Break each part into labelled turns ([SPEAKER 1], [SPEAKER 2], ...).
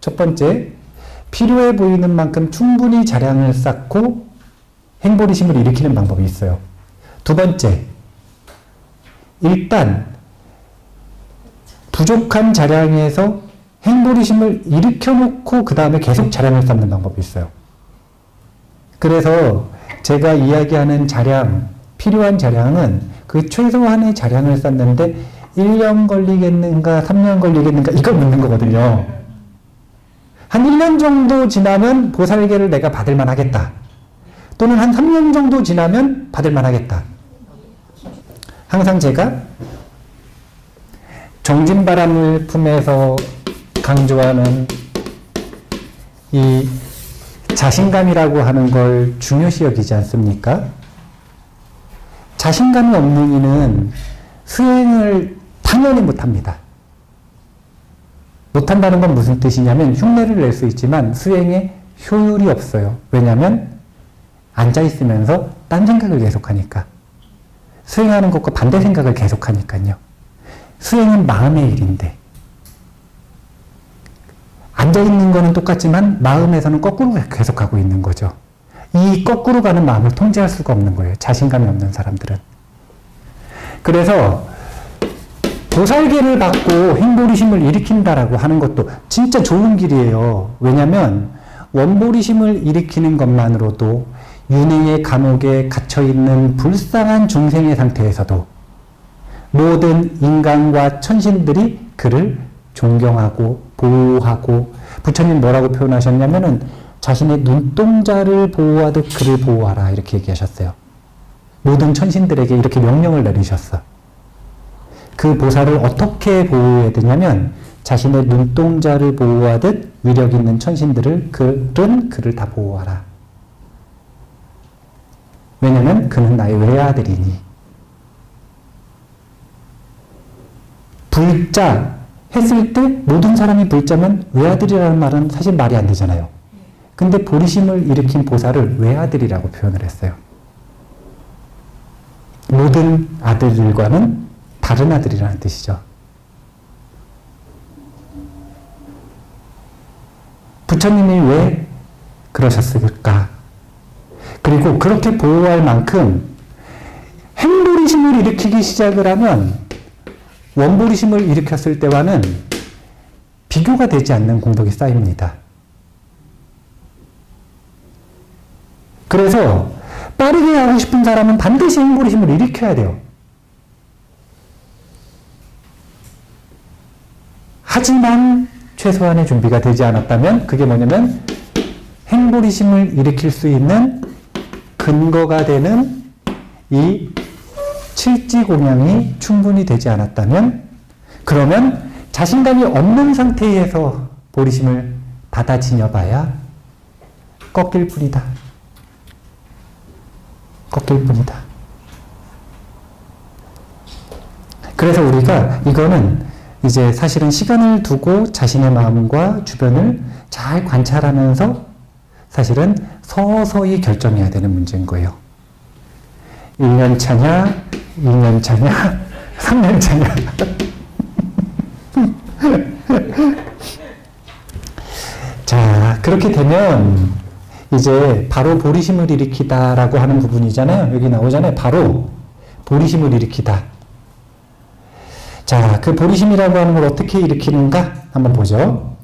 [SPEAKER 1] 첫 번째, 필요해 보이는 만큼 충분히 자량을 쌓고 행보리심을 일으키는 방법이 있어요. 두 번째, 일단 부족한 자량에서 행보리심을 일으켜놓고 그 다음에 계속 자량을 쌓는 방법이 있어요. 그래서 제가 이야기하는 자량, 필요한 자량은 그 최소한의 자량을 쌓는데 1년 걸리겠는가 3년 걸리겠는가 이걸 묻는 거거든요. 한 1년 정도 지나면 보살계를 내가 받을 만하겠다. 또는 한 3년 정도 지나면 받을 만하겠다. 항상 제가 정진바람을 품에서 강조하는 이 자신감이라고 하는 걸 중요시 여기지 않습니까? 자신감이 없는 이는 수행을 당연히 못합니다. 못한다는 건 무슨 뜻이냐면 흉내를 낼 수 있지만 수행에 효율이 없어요. 왜냐하면 앉아있으면서 딴 생각을 계속하니까. 수행하는 것과 반대 생각을 계속하니까요. 수행은 마음의 일인데 앉아있는 거는 똑같지만 마음에서는 거꾸로 계속하고 있는 거죠. 이 거꾸로 가는 마음을 통제할 수가 없는 거예요. 자신감이 없는 사람들은. 그래서 보살계를 받고 행보리심을 일으킨다라고 하는 것도 진짜 좋은 길이에요. 왜냐하면 원보리심을 일으키는 것만으로도 윤회의 감옥에 갇혀있는 불쌍한 중생의 상태에서도 모든 인간과 천신들이 그를 존경하고 보호하고, 부처님 뭐라고 표현하셨냐면은 자신의 눈동자를 보호하듯 그를 보호하라 이렇게 얘기하셨어요. 모든 천신들에게 이렇게 명령을 내리셨어. 그 보살을 어떻게 보호해야 되냐면 자신의 눈동자를 보호하듯 위력 있는 천신들을 그를 다 보호하라. 왜냐면 그는 나의 외아들이니. 불자 했을 때 모든 사람이 불자면 외아들이라는 말은 사실 말이 안 되잖아요. 근데 보리심을 일으킨 보살을 외아들이라고 표현을 했어요. 모든 아들들과는 다른 아들이라는 뜻이죠. 부처님이 왜 그러셨을까? 그리고 그렇게 보호할 만큼 행보리심을 일으키기 시작을 하면 원보리심을 일으켰을 때와는 비교가 되지 않는 공덕이 쌓입니다. 그래서 빠르게 하고 싶은 사람은 반드시 행보리심을 일으켜야 돼요. 하지만 최소한의 준비가 되지 않았다면 그게 뭐냐면 행보리심을 일으킬 수 있는 근거가 되는 이 칠지공양이 충분히 되지 않았다면 그러면 자신감이 없는 상태에서 보리심을 받아 지녀봐야 꺾일 뿐이다. 꺾일 뿐이다. 그래서 우리가 이거는 이제 사실은 시간을 두고 자신의 마음과 주변을 잘 관찰하면서 사실은 서서히 결정해야 되는 문제인 거예요. 1년 차냐, 2년 차냐, 3년 차냐. 자, 그렇게 되면 이제 바로 보리심을 일으키다라고 하는 부분이잖아요. 여기 나오잖아요. 바로 보리심을 일으키다. 자, 그 보리심이라고 하는 걸 어떻게 일으키는가 한번 보죠.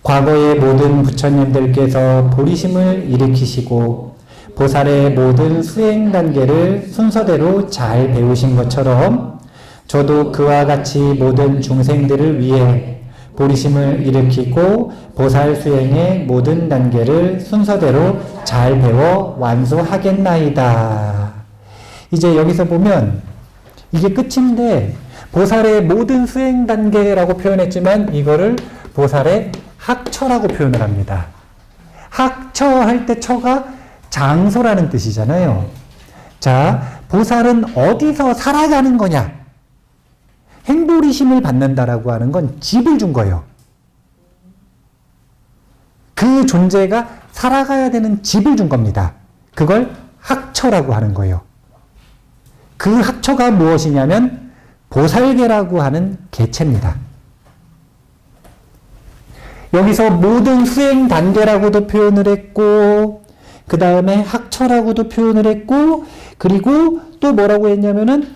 [SPEAKER 1] 과거의 모든 부처님들께서 보리심을 일으키시고 보살의 모든 수행 단계를 순서대로 잘 배우신 것처럼 저도 그와 같이 모든 중생들을 위해 보리심을 일으키고 보살 수행의 모든 단계를 순서대로 잘 배워 완수하겠나이다. 이제 여기서 보면 이게 끝인데 보살의 모든 수행 단계라고 표현했지만 이거를 보살의 학처라고 표현을 합니다. 학처 할 때 처가 장소라는 뜻이잖아요. 자, 보살은 어디서 살아가는 거냐? 행보리심을 받는다라고 하는 건 집을 준 거예요. 그 존재가 살아가야 되는 집을 준 겁니다. 그걸 학처라고 하는 거예요. 그 학처가 무엇이냐면 보살계라고 하는 개체입니다. 여기서 모든 수행 단계라고도 표현을 했고, 그 다음에 학처라고도 표현을 했고, 그리고 또 뭐라고 했냐면은,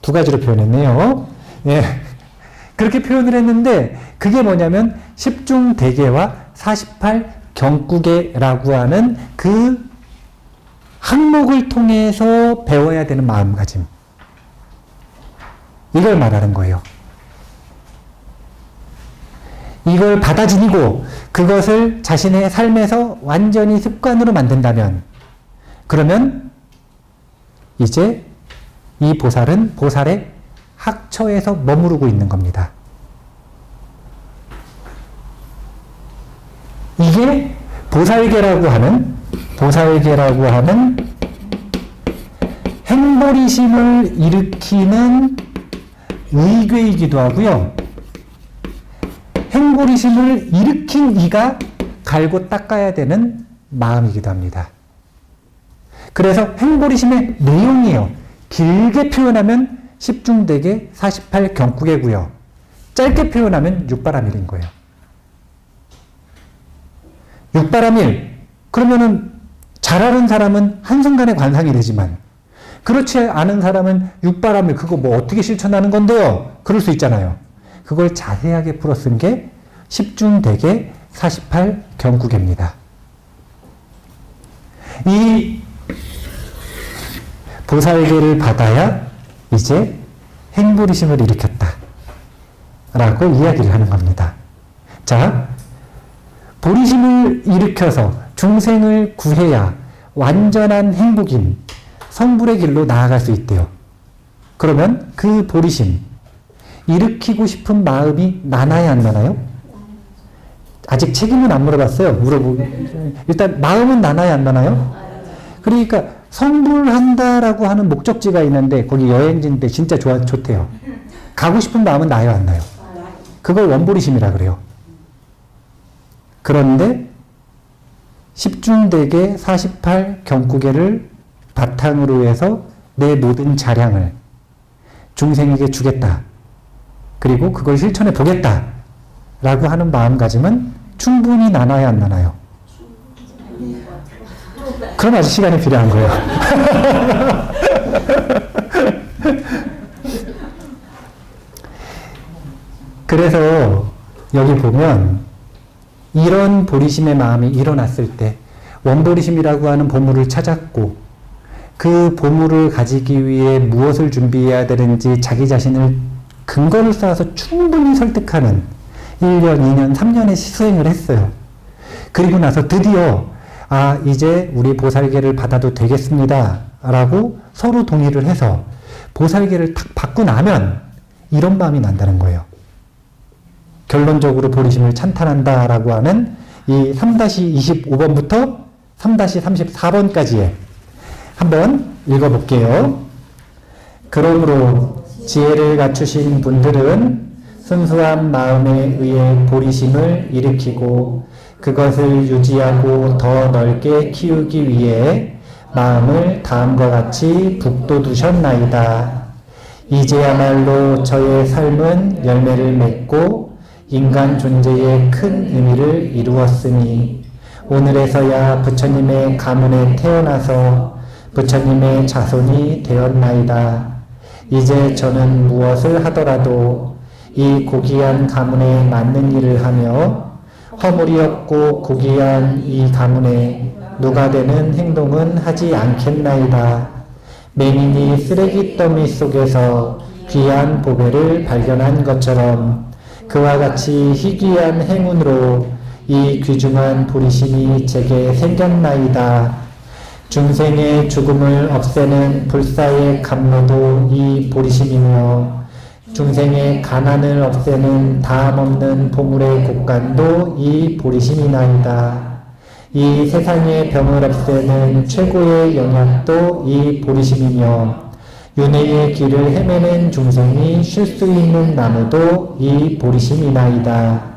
[SPEAKER 1] 두 가지로 표현했네요. 예. 그렇게 표현을 했는데, 그게 뭐냐면, 10중 대계와 48 경구계라고 하는 그 항목을 통해서 배워야 되는 마음가짐. 이걸 말하는 거예요. 이걸 받아들이고 그것을 자신의 삶에서 완전히 습관으로 만든다면, 그러면 이제 이 보살은 보살의 학처에서 머무르고 있는 겁니다. 이게 보살계라고 하는 행보리심을 일으키는 의궤이기도 하고요. 행보리심을 일으킨 이가 갈고 닦아야 되는 마음이기도 합니다. 그래서 행보리심의 내용이에요. 길게 표현하면 10중대계 48 경구계고요. 짧게 표현하면 육바라밀인 거예요. 육바라밀, 그러면은 잘하는 사람은 한순간에 관상이 되지만, 그렇지 않은 사람은 육바라밀, 그거 뭐 어떻게 실천하는 건데요? 그럴 수 있잖아요. 그걸 자세하게 풀어 쓴 게 10중대계 48 경구계입니다. 이 보살계를 받아야 이제 행보리심을 일으켰다 라고 이야기를 하는 겁니다. 자, 보리심을 일으켜서 중생을 구해야 완전한 행복인 성불의 길로 나아갈 수 있대요. 그러면 그 보리심, 일으키고 싶은 마음이 나나요, 안 나나요? 아직 책임은 안 물어봤어요. 일단 마음은 나나요, 안 나나요? 그러니까 성불한다라고 하는 목적지가 있는데 거기 여행지인데 진짜 좋대요. 가고 싶은 마음은 나요, 안 나요? 그걸 원보리심이라 그래요. 그런데 10중대계 48 경구계를 바탕으로 해서 내 모든 자량을 중생에게 주겠다. 그리고 그걸 실천해 보겠다. 라고 하는 마음가짐은 충분히 나나요, 안 나나요? 그럼 아직 시간이 필요한 거예요. 그래서 여기 보면 이런 보리심의 마음이 일어났을 때 원보리심이라고 하는 보물을 찾았고, 그 보물을 가지기 위해 무엇을 준비해야 되는지 자기 자신을 근거를 쌓아서 충분히 설득하는 1년, 2년, 3년의 수행을 했어요. 그리고 나서 드디어 이제 우리 보살계를 받아도 되겠습니다 라고 서로 동의를 해서 보살계를 탁 받고 나면 이런 마음이 난다는 거예요. 결론적으로 보리심을 찬탄한다 라고 하는 이 3-25번부터 3-34번까지의 한번 읽어볼게요. 그러므로 지혜를 갖추신 분들은 순수한 마음에 의해 보리심을 일으키고 그것을 유지하고 더 넓게 키우기 위해 마음을 다음과 같이 북돋우셨나이다. 이제야말로 저의 삶은 열매를 맺고 인간 존재에 큰 의미를 이루었으니 오늘에서야 부처님의 가문에 태어나서 부처님의 자손이 되었나이다. 이제 저는 무엇을 하더라도 이 고귀한 가문에 맞는 일을 하며 허물이 없고 고귀한 이 가문에 누가 되는 행동은 하지 않겠나이다. 맹인이 쓰레기 더미 속에서 귀한 보배를 발견한 것처럼 그와 같이 희귀한 행운으로 이 귀중한 보리심이 제게 생겼나이다. 중생의 죽음을 없애는 불사의 감로도 이 보리심이며 중생의 가난을 없애는 다함없는 보물의 곳간도 이 보리심이나이다. 이 세상의 병을 없애는 최고의 영약도 이 보리심이며 윤회의 길을 헤매는 중생이 쉴 수 있는 나무도 이 보리심이나이다.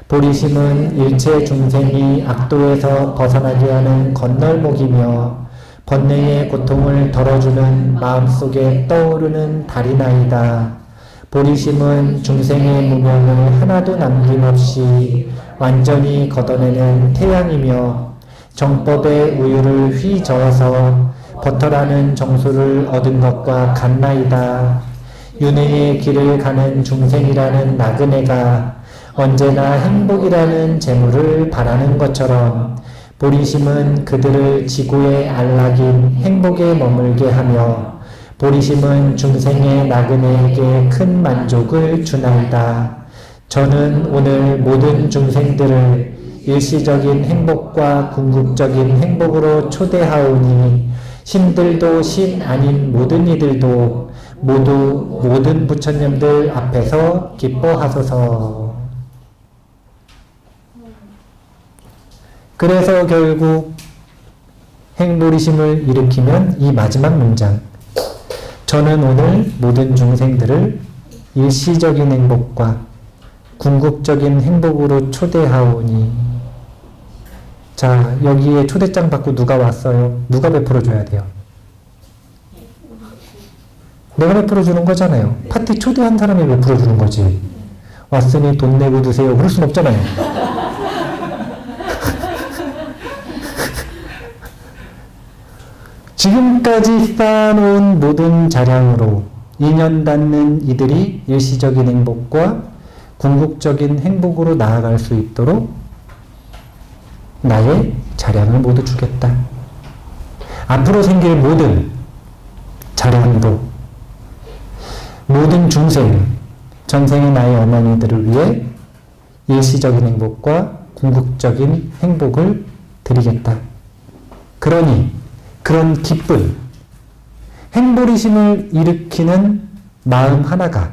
[SPEAKER 1] 보리심은 일체 중생이 악도에서 벗어나게 하는 건널목이며 번뇌의 고통을 덜어주는 마음속에 떠오르는 달이나이다. 보리심은 중생의 무명을 하나도 남김없이 완전히 걷어내는 태양이며 정법의 우유를 휘저어서 버터라는 정수를 얻은 것과 같나이다. 윤회의 길을 가는 중생이라는 나그네가 언제나 행복이라는 재물을 바라는 것처럼 보리심은 그들을 지구의 안락인 행복에 머물게 하며 보리심은 중생의 나그네에게 큰 만족을 주나이다. 저는 오늘 모든 중생들을 일시적인 행복과 궁극적인 행복으로 초대하오니 신들도 신 아닌 모든 이들도 모두 모든 부처님들 앞에서 기뻐하소서. 그래서 결국 행보리심을 일으키면 이 마지막 문장, 저는 오늘 모든 중생들을 일시적인 행복과 궁극적인 행복으로 초대하오니. 자, 여기에 초대장 받고 누가 왔어요? 누가 베풀어줘야 돼요? 내가 베풀어주는 거잖아요. 파티 초대한 사람이 베풀어주는 거지. 왔으니 돈 내고 드세요. 그럴 순 없잖아요. 지금까지 쌓아놓은 모든 자량으로 인연 닿는 이들이 일시적인 행복과 궁극적인 행복으로 나아갈 수 있도록 나의 자량을 모두 주겠다. 앞으로 생길 모든 자량도 모든 중생, 전생의 나의 어머니들을 위해 일시적인 행복과 궁극적인 행복을 드리겠다. 그러니 그런 기쁜 행보리심을 일으키는 마음 하나가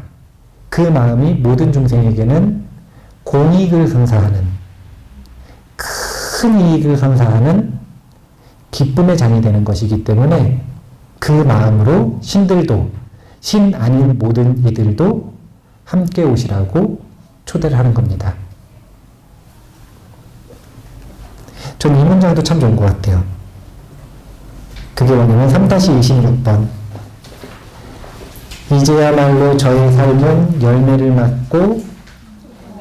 [SPEAKER 1] 그 마음이 모든 중생에게는 공익을 선사하는 큰 이익을 선사하는 기쁨의 장이 되는 것이기 때문에 그 마음으로 신들도 신 아닌 모든 이들도 함께 오시라고 초대를 하는 겁니다. 저는 이 문장도 참 좋은 것 같아요. 그게 뭐냐면 3-26번. 이제야말로 저의 삶은 열매를 맺고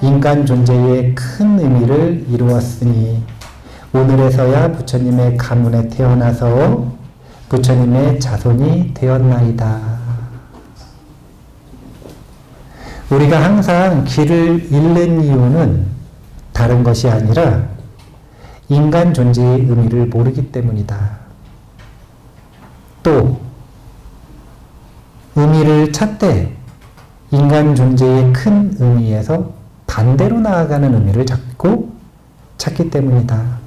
[SPEAKER 1] 인간 존재의 큰 의미를 이루었으니 오늘에서야 부처님의 가문에 태어나서 부처님의 자손이 되었나이다. 우리가 항상 길을 잃는 이유는 다른 것이 아니라 인간 존재의 의미를 모르기 때문이다. 또 의미를 찾되 인간 존재의 큰 의미에서 반대로 나아가는 의미를 찾기 때문이다.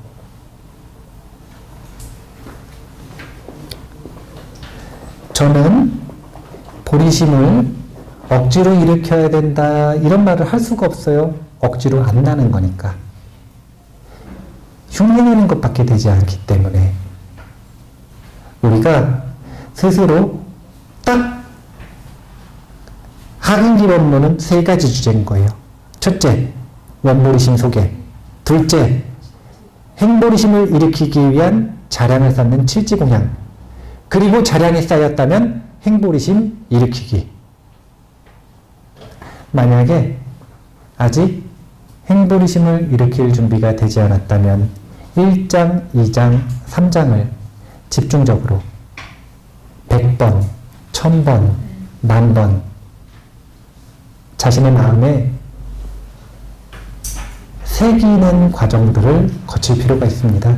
[SPEAKER 1] 저는 보리심을 억지로 일으켜야 된다 이런 말을 할 수가 없어요. 억지로 안 나는 거니까. 흉내내는 것밖에 되지 않기 때문에 우리가 스스로 딱 하근기 법론은 3가지 주제인 거예요. 첫째, 원보리심 소개. 둘째, 행보리심을 일으키기 위한 자량을 쌓는 칠지공양. 그리고 자량이 쌓였다면 행보리심 일으키기. 만약에 아직 행보리심을 일으킬 준비가 되지 않았다면 1장, 2장, 3장을 집중적으로 100번, 1000번, 10,000번 자신의 마음에 새기는 과정들을 거칠 필요가 있습니다.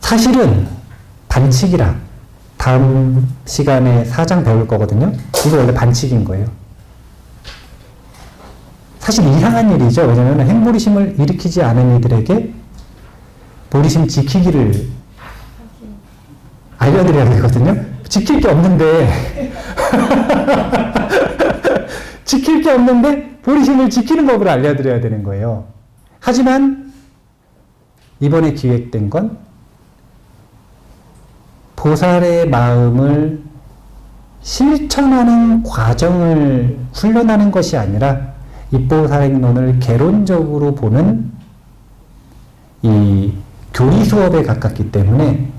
[SPEAKER 1] 사실은 반칙이라 다음 시간에 4장 배울 거거든요. 이거 원래 반칙인 거예요. 사실 이상한 일이죠. 왜냐하면 행보리심을 일으키지 않은 이들에게 보리심 지키기를 알려드려야 되거든요. 지킬 게 없는데 지킬 게 없는데 보리심을 지키는 법을 알려드려야 되는 거예요. 하지만 이번에 기획된 건 보살의 마음을 실천하는 과정을 훈련하는 것이 아니라 입보살행론을 개론적으로 보는 이 교리 수업에 가깝기 때문에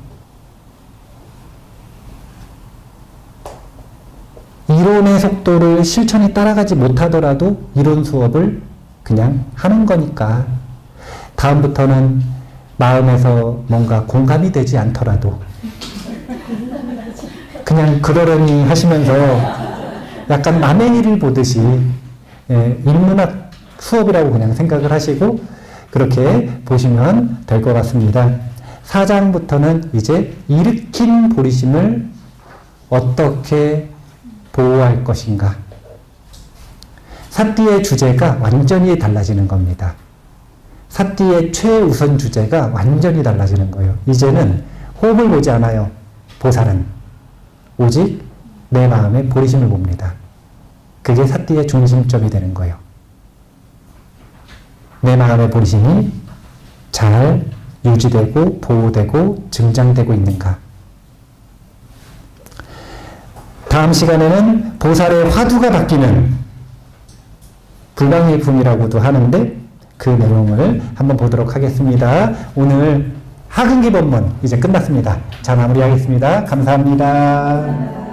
[SPEAKER 1] 이론의 속도를 실천이 따라가지 못하더라도 이론 수업을 그냥 하는 거니까 다음부터는 마음에서 뭔가 공감이 되지 않더라도 그냥 그러려니 하시면서 약간 남의 일을 보듯이 인문학 수업이라고 그냥 생각을 하시고 그렇게 보시면 될 것 같습니다. 4장부터는 이제 일으킨 보리심을 어떻게 보호할 것인가. 사띠의 주제가 완전히 달라지는 겁니다. 사띠의 최우선 주제가 완전히 달라지는 거예요. 이제는 호흡을 보지 않아요. 보살은. 오직 내 마음의 보리심을 봅니다. 그게 사띠의 중심점이 되는 거예요. 내 마음의 보리심이 잘 유지되고 보호되고 증장되고 있는가. 다음 시간에는 보살의 화두가 바뀌는 불방일품이라고도 하는데 그 내용을 한번 보도록 하겠습니다. 오늘 하근기 법문 이제 끝났습니다. 자, 마무리하겠습니다. 감사합니다.